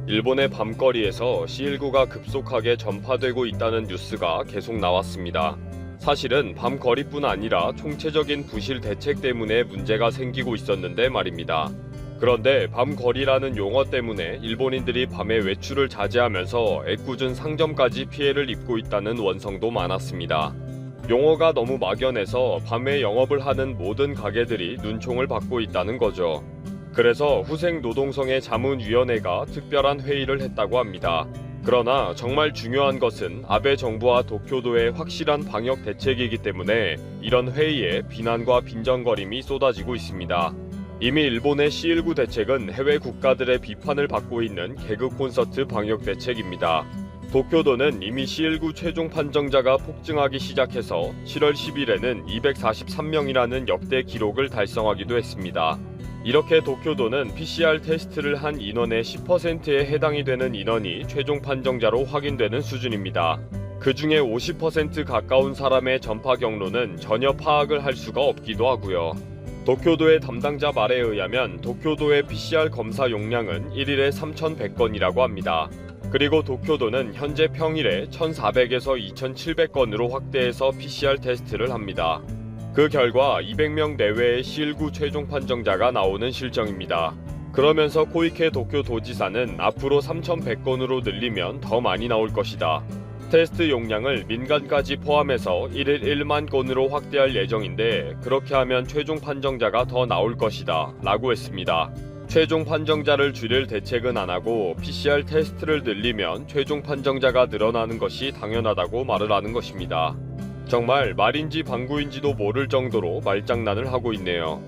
일본의 밤거리에서 C19가 급속하게 전파되고 있다는 뉴스가 계속 나왔습니다. 사실은 밤거리뿐 아니라 총체적인 부실 대책 때문에 문제가 생기고 있었는데 말입니다. 그런데 밤거리라는 용어 때문에 일본인들이 밤에 외출을 자제하면서 애꿎은 상점까지 피해를 입고 있다는 원성도 많았습니다. 용어가 너무 막연해서 밤에 영업을 하는 모든 가게들이 눈총을 받고 있다는 거죠. 그래서 후생노동성의 자문위원회가 특별한 회의를 했다고 합니다. 그러나 정말 중요한 것은 아베 정부와 도쿄도의 확실한 방역 대책이기 때문에 이런 회의에 비난과 빈정거림이 쏟아지고 있습니다. 이미 일본의 C19 대책은 해외 국가들의 비판을 받고 있는 개그 콘서트 방역 대책입니다. 도쿄도는 이미 C19 최종 판정자가 폭증하기 시작해서 7월 10일에는 243명이라는 역대 기록을 달성하기도 했습니다. 이렇게 도쿄도는 PCR 테스트를 한 인원의 10%에 해당이 되는 인원이 최종 판정자로 확인되는 수준입니다. 그 중에 50% 가까운 사람의 전파 경로는 전혀 파악을 할 수가 없기도 하고요. 도쿄도의 담당자 말에 의하면 도쿄도의 PCR 검사 용량은 1일에 3,100건이라고 합니다. 그리고 도쿄도는 현재 평일에 1,400에서 2,700건으로 확대해서 PCR 테스트를 합니다. 그 결과 200명 내외의 C19 최종 판정자가 나오는 실정입니다. 그러면서 코이케 도쿄도지사는 앞으로 3,100건으로 늘리면 더 많이 나올 것이다. 테스트 용량을 민간까지 포함해서 1일 1만 건으로 확대할 예정인데 그렇게 하면 최종 판정자가 더 나올 것이다 라고 했습니다. 최종 판정자를 줄일 대책은 안 하고 PCR 테스트를 늘리면 최종 판정자가 늘어나는 것이 당연하다고 말을 하는 것입니다. 정말 말인지 방구인지도 모를 정도로 말장난을 하고 있네요.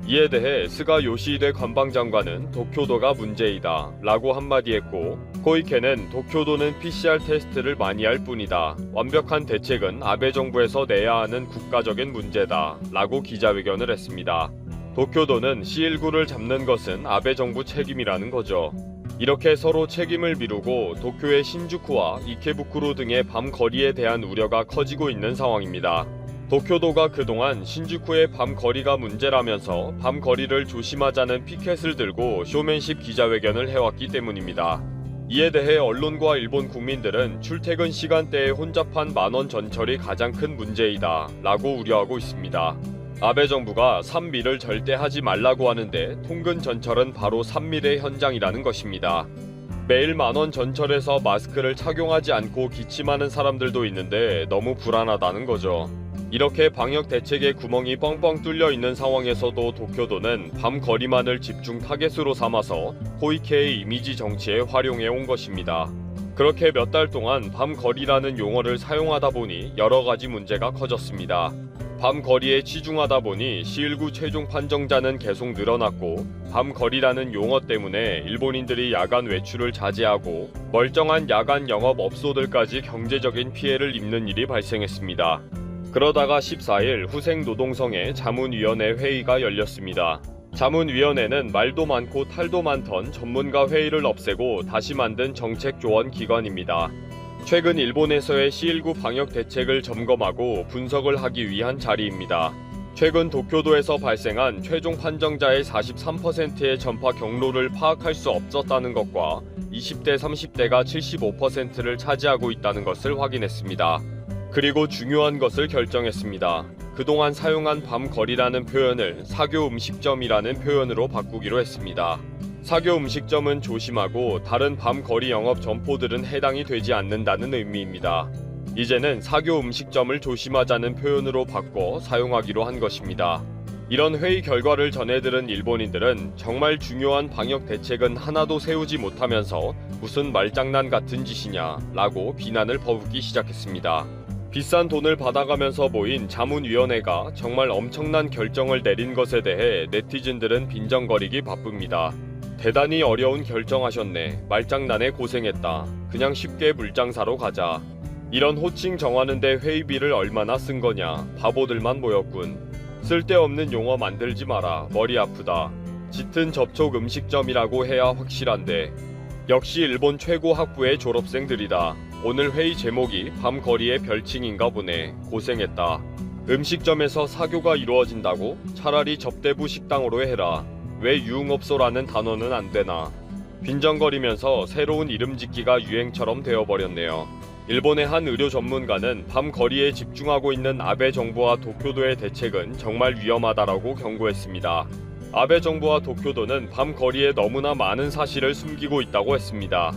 이에 대해 스가 요시히데 관방장관은 도쿄도가 문제이다 라고 한마디 했고, 코이케는 도쿄도는 PCR 테스트를 많이 할 뿐이다. 완벽한 대책은 아베 정부에서 내야 하는 국가적인 문제다 라고 기자회견을 했습니다. 도쿄도는 C19를 잡는 것은 아베 정부 책임이라는 거죠. 이렇게 서로 책임을 미루고 도쿄의 신주쿠와 이케부쿠로 등의 밤 거리에 대한 우려가 커지고 있는 상황입니다. 도쿄도가 그동안 신주쿠의 밤 거리가 문제라면서 밤 거리를 조심하자는 피켓을 들고 쇼맨십 기자회견을 해왔기 때문입니다. 이에 대해 언론과 일본 국민들은 출퇴근 시간대에 혼잡한 만원 전철이 가장 큰 문제이다 라고 우려하고 있습니다. 아베 정부가 산미를 절대 하지 말라고 하는데 통근 전철은 바로 산밀의 현장이라는 것입니다. 매일 만원 전철에서 마스크를 착용하지 않고 기침하는 사람들도 있는데 너무 불안하다는 거죠. 이렇게 방역 대책의 구멍이 뻥뻥 뚫려 있는 상황에서도 도쿄도는 밤 거리만을 집중 타겟으로 삼아서 코이케의 이미지 정치에 활용해 온 것입니다. 그렇게 몇 달 동안 밤 거리라는 용어를 사용하다 보니 여러 가지 문제가 커졌습니다. 밤 거리에 치중하다 보니 C19 최종 판정자는 계속 늘어났고, 밤 거리라는 용어 때문에 일본인들이 야간 외출을 자제하고 멀쩡한 야간 영업 업소들까지 경제적인 피해를 입는 일이 발생했습니다. 그러다가 14일 후생노동성의 자문위원회 회의가 열렸습니다. 자문위원회는 말도 많고 탈도 많던 전문가 회의를 없애고 다시 만든 정책조언 기관입니다. 최근 일본에서의 C19 방역 대책을 점검하고 분석을 하기 위한 자리입니다. 최근 도쿄도에서 발생한 최종 판정자의 43%의 전파 경로를 파악할 수 없었다는 것과 20대 30대가 75%를 차지하고 있다는 것을 확인했습니다. 그리고 중요한 것을 결정했습니다. 그동안 사용한 밤 거리라는 표현을 사교 음식점이라는 표현으로 바꾸기로 했습니다. 사교 음식점은 조심하고 다른 밤 거리 영업 점포들은 해당이 되지 않는다는 의미입니다. 이제는 사교 음식점을 조심하자는 표현으로 바꿔 사용하기로 한 것입니다. 이런 회의 결과를 전해들은 일본인들은 정말 중요한 방역 대책은 하나도 세우지 못하면서 무슨 말장난 같은 짓이냐 라고 비난을 퍼붓기 시작했습니다. 비싼 돈을 받아가면서 모인 자문위원회가 정말 엄청난 결정을 내린 것에 대해 네티즌들은 빈정거리기 바쁩니다. 대단히 어려운 결정하셨네. 말장난에 고생했다. 그냥 쉽게 물장사로 가자. 이런 호칭 정하는데 회의비를 얼마나 쓴 거냐. 바보들만 모였군. 쓸데없는 용어 만들지 마라. 머리 아프다. 짙은 접촉 음식점이라고 해야 확실한데. 역시 일본 최고 학부의 졸업생들이다. 오늘 회의 제목이 밤 거리의 별칭인가 보네. 고생했다. 음식점에서 사교가 이루어진다고? 차라리 접대부 식당으로 해라. 왜 유흥업소라는 단어는 안 되나? 빈정거리면서 새로운 이름 짓기가 유행처럼 되어버렸네요. 일본의 한 의료 전문가는 밤 거리에 집중하고 있는 아베 정부와 도쿄도의 대책은 정말 위험하다라고 경고했습니다. 아베 정부와 도쿄도는 밤 거리에 너무나 많은 사실을 숨기고 있다고 했습니다.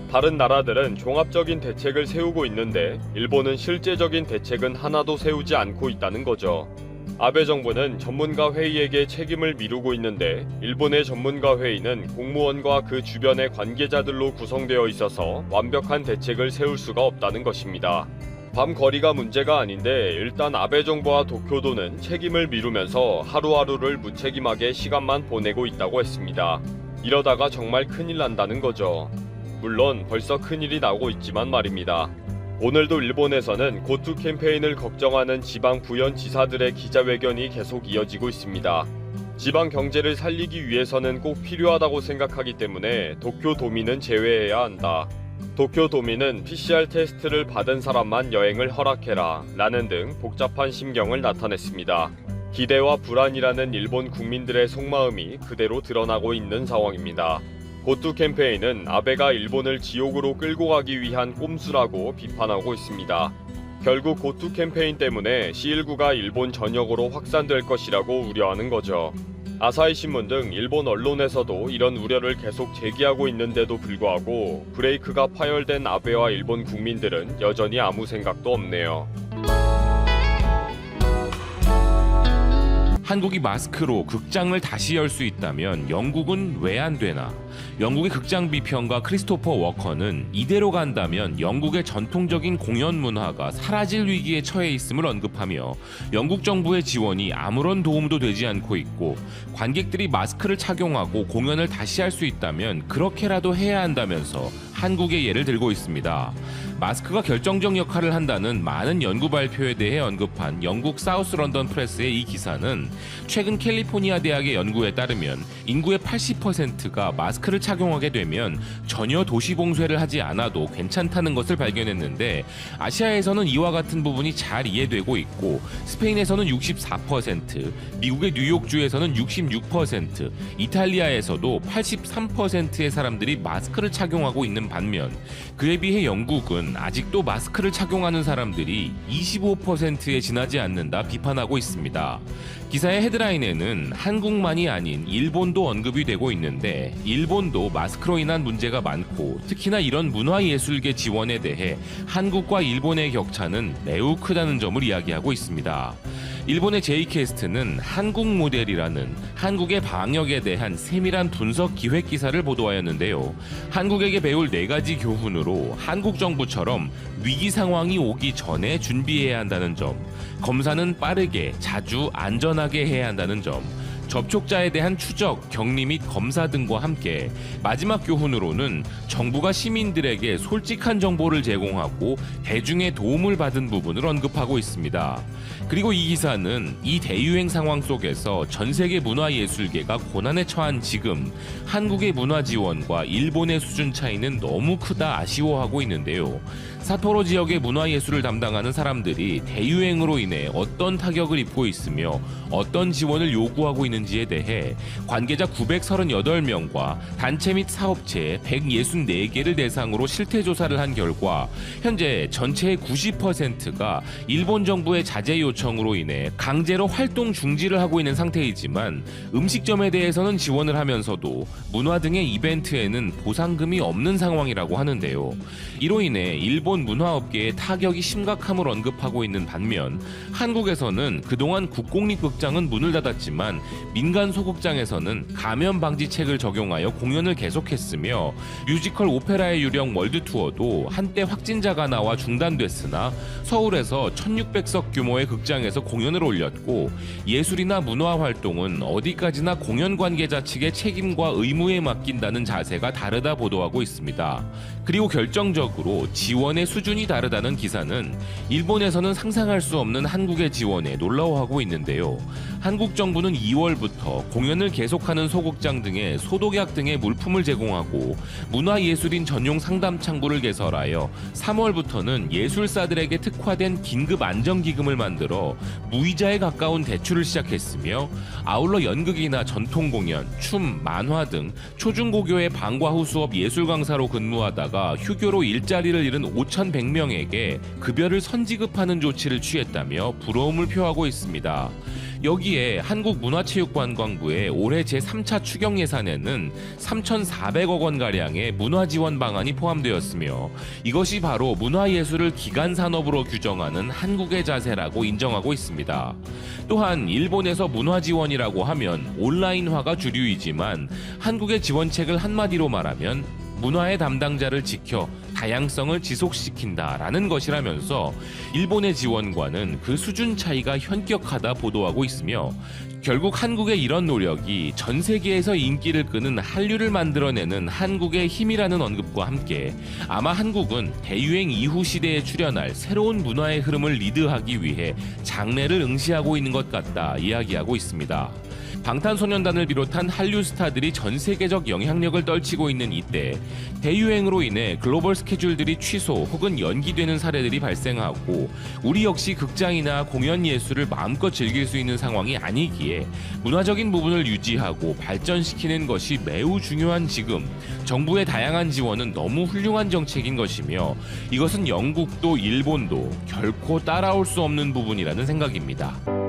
다른 나라들은 종합적인 대책을 세우고 있는데 일본은 실제적인 대책은 하나도 세우지 않고 있다는 거죠. 아베 정부는 전문가 회의에게 책임을 미루고 있는데 일본의 전문가 회의는 공무원과 그 주변의 관계자들로 구성되어 있어서 완벽한 대책을 세울 수가 없다는 것입니다. 밤 거리가 문제가 아닌데 일단 아베 정부와 도쿄도는 책임을 미루면서 하루하루를 무책임하게 시간만 보내고 있다고 했습니다. 이러다가 정말 큰일 난다는 거죠. 물론 벌써 큰일이 나고 있지만 말입니다. 오늘도 일본에서는 고투 캠페인을 걱정하는 지방 부현지사들의 기자회견이 계속 이어지고 있습니다. 지방 경제를 살리기 위해서는 꼭 필요하다고 생각하기 때문에 도쿄도민은 제외해야 한다. 도쿄도민은 PCR 테스트를 받은 사람만 여행을 허락해라 라는 등 복잡한 심경을 나타냈습니다. 기대와 불안이라는 일본 국민들의 속마음이 그대로 드러나고 있는 상황입니다. 고투 캠페인은 아베가 일본을 지옥으로 끌고 가기 위한 꼼수라고 비판하고 있습니다. 결국 고투 캠페인 때문에 C19가 일본 전역으로 확산될 것이라고 우려하는 거죠. 아사히 신문 등 일본 언론에서도 이런 우려를 계속 제기하고 있는데도 불구하고 브레이크가 파열된 아베와 일본 국민들은 여전히 아무 생각도 없네요. 한국이 마스크로 극장을 다시 열 수 있다면 영국은 왜 안 되나? 영국의 극장 비평가 크리스토퍼 워커는 이대로 간다면 영국의 전통적인 공연 문화가 사라질 위기에 처해 있음을 언급하며 영국 정부의 지원이 아무런 도움도 되지 않고 있고 관객들이 마스크를 착용하고 공연을 다시 할 수 있다면 그렇게라도 해야 한다면서 한국의 예를 들고 있습니다. 마스크가 결정적 역할을 한다는 많은 연구 발표에 대해 언급한 영국 사우스 런던 프레스의 이 기사는 최근 캘리포니아 대학의 연구에 따르면 인구의 80%가 마스크를 착용하게 되면 전혀 도시 봉쇄를 하지 않아도 괜찮다는 것을 발견했는데 아시아에서는 이와 같은 부분이 잘 이해되고 있고 스페인에서는 64%, 미국의 뉴욕주에서는 66%, 이탈리아에서도 83%의 사람들이 마스크를 착용하고 있는 반면 그에 비해 영국은 아직도 마스크를 착용하는 사람들이 25%에 지나지 않는다 비판하고 있습니다. 기사의 헤드라인에는 한국만이 아닌 일본도 언급이 되고 있는데 일본도 마스크로 인한 문제가 많고 특히나 이런 문화예술계 지원에 대해 한국과 일본의 격차는 매우 크다는 점을 이야기하고 있습니다. 일본의 J캐스트는 한국 모델이라는 한국의 방역에 대한 세밀한 분석 기획 기사를 보도하였는데요. 한국에게 배울 4가지 교훈으로 한국 정부처럼 위기 상황이 오기 전에 준비해야 한다는 점, 검사는 빠르게, 자주, 안전하게 해야 한다는 점, 접촉자에 대한 추적, 격리 및 검사 등과 함께 마지막 교훈으로는 정부가 시민들에게 솔직한 정보를 제공하고 대중의 도움을 받은 부분을 언급하고 있습니다. 그리고 이 기사는 이 대유행 상황 속에서 전 세계 문화예술계가 고난에 처한 지금 한국의 문화 지원과 일본의 수준 차이는 너무 크다 아쉬워하고 있는데요. 사포로 지역의 문화예술을 담당하는 사람들이 대유행으로 인해 어떤 타격을 입고 있으며 어떤 지원을 요구하고 있는지에 대해 관계자 938명과 단체 및 사업체 164개를 대상으로 실태조사를 한 결과 현재 전체의 90%가 일본 정부의 자제 요청으로 인해 강제로 활동 중지를 하고 있는 상태이지만 음식점에 대해서는 지원을 하면서도 문화 등의 이벤트에는 보상금이 없는 상황이라고 하는데요. 이로 인해 일본 문화업계의 타격이 심각함을 언급하고 있는 반면 한국에서는 그동안 국공립극장은 문을 닫았지만 민간 소극장에서는 감염 방지책을 적용하여 공연을 계속했으며 뮤지컬 오페라의 유령 월드투어도 한때 확진자가 나와 중단됐으나 서울에서 1600석 규모의 극장에서 공연을 올렸고 예술이나 문화 활동은 어디까지나 공연 관계자 측의 책임과 의무에 맡긴다는 자세가 다르다 보도하고 있습니다. 그리고 결정적으로 지원의 수준이 다르다는 기사는 일본에서는 상상할 수 없는 한국의 지원에 놀라워하고 있는데요. 한국 정부는 2월부터 2월부터 공연을 계속하는 소극장 등에 소독약 등의 물품을 제공하고 문화예술인 전용 상담 창구를 개설하여 3월부터는 예술사들에게 특화된 긴급 안정기금을 만들어 무이자에 가까운 대출을 시작했으며 아울러 연극이나 전통공연, 춤, 만화 등 초중고교의 방과 후 수업 예술 강사로 근무하다가 휴교로 일자리를 잃은 5,100명에게 급여를 선지급하는 조치를 취했다며 부러움을 표하고 있습니다. 여기에 한국문화체육관광부의 올해 제3차 추경 예산에는 3,400억 원가량의 문화지원 방안이 포함되었으며 이것이 바로 문화예술을 기간산업으로 규정하는 한국의 자세라고 인정하고 있습니다. 또한 일본에서 문화지원이라고 하면 온라인화가 주류이지만 한국의 지원책을 한마디로 말하면 문화의 담당자를 지켜 다양성을 지속시킨다라는 것이라면서 일본의 지원과는 그 수준 차이가 현격하다 보도하고 있으며 결국 한국의 이런 노력이 전 세계에서 인기를 끄는 한류를 만들어내는 한국의 힘이라는 언급과 함께 아마 한국은 대유행 이후 시대에 출현할 새로운 문화의 흐름을 리드하기 위해 장래를 응시하고 있는 것 같다 이야기하고 있습니다. 방탄소년단을 비롯한 한류 스타들이 전 세계적 영향력을 떨치고 있는 이때 대유행으로 인해 글로벌 스케줄들이 취소 혹은 연기되는 사례들이 발생하고 우리 역시 극장이나 공연 예술을 마음껏 즐길 수 있는 상황이 아니기에 문화적인 부분을 유지하고 발전시키는 것이 매우 중요한 지금 정부의 다양한 지원은 너무 훌륭한 정책인 것이며 이것은 영국도 일본도 결코 따라올 수 없는 부분이라는 생각입니다.